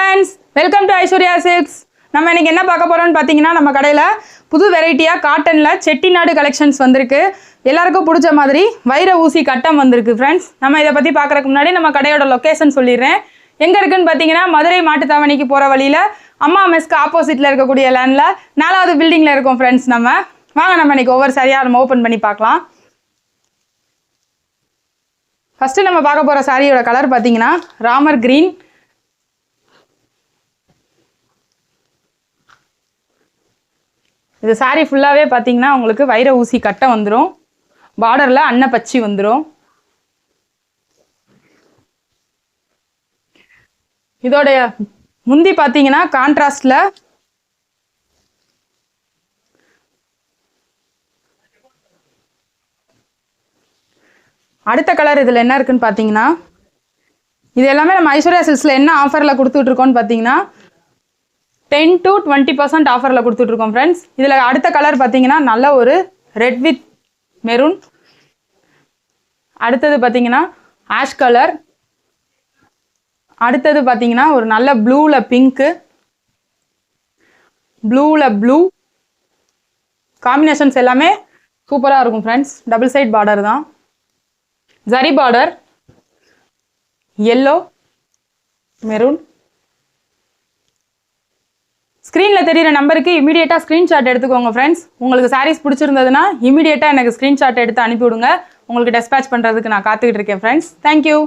Friends, welcome to Aishwarya silks. நம்ம இன்னைக்கு என்ன பார்க்க போறோம்னு பார்த்தீங்கன்னா, நம்ம கடையில் புது வெரைட்டியாக காட்டனில் செட்டிநாடு கலெக்ஷன்ஸ் வந்திருக்கு. எல்லாருக்கும் பிடிச்ச மாதிரி வைர ஊசி கட்டம் வந்திருக்கு ஃப்ரெண்ட்ஸ். நம்ம இதை பற்றி பார்க்குறதுக்கு முன்னாடி நம்ம கடையோட லொக்கேஷன் சொல்லிடுறேன். எங்கே இருக்குன்னு பார்த்தீங்கன்னா, மதுரை மாட்டுத்தாவணிக்கு போகிற வழியில் அம்மா மெஸ்க்கு ஆப்போசிட்டில் இருக்கக்கூடிய லேண்டில் 4வது பில்டிங்கில் இருக்கோம் ஃப்ரெண்ட்ஸ். நம்ம வாங்க நம்ம இன்னைக்கு ஒவ்வொரு சாரியாக நம்ம ஓப்பன் பண்ணி பார்க்கலாம். ஃபஸ்ட்டு நம்ம பார்க்க போகிற சாரியோட கலர் பார்த்தீங்கன்னா ராமர் கிரீன். இது சாரி ஃபுல்லாகவே பார்த்தீங்கன்னா உங்களுக்கு வைர ஊசி கட்டை வந்துடும். பார்டரில் அன்னப்பச்சி வந்துடும். இதோடைய முந்தி பார்த்தீங்கன்னா கான்ட்ராஸ்டில் அடுத்த கலர் இதில் என்ன இருக்குன்னு பார்த்தீங்கன்னா, இது எல்லாமே நம்ம ஐஸ்வர்யா சில்க்ஸில் என்ன ஆஃபரில் கொடுத்துட்ருக்கோன்னு பார்த்தீங்கன்னா 10 to 20% ஆஃபரில் கொடுத்துட்ருக்கோம் ஃப்ரெண்ட்ஸ். இதில் அடுத்த கலர் பார்த்தீங்கன்னா நல்ல ஒரு ரெட் வித் மெரூன். அடுத்தது பார்த்தீங்கன்னா ஆஷ் கலர். அடுத்தது பார்த்தீங்கன்னா ஒரு நல்ல ப்ளூவில் பிங்க்கு, ப்ளூவில் ப்ளூ காம்பினேஷன்ஸ் எல்லாமே சூப்பராக இருக்கும் ஃப்ரெண்ட்ஸ். டபுள் சைட் பார்டர் தான், ஜரி பார்டர், எல்லோ, மெரூன். ஸ்க்ரீனில் தெரிகிற நம்பருக்கு இமீடியட்டாக ஸ்க்ரீன்ஷாட் எடுத்துக்கோங்க ஃப்ரெண்ட்ஸ். உங்களுக்கு சாரீஸ் பிடிச்சிருந்ததுன்னா இமீடியட்டாக எனக்கு ஸ்க்ரீன்ஷாட் எடுத்து அனுப்பிவிடுங்க. உங்களுக்கு டெஸ்பேச் பண்ணுறதுக்கு நான் காத்துக்கிட்டு இருக்கேன் ஃப்ரெண்ட்ஸ். தேங்க்யூ.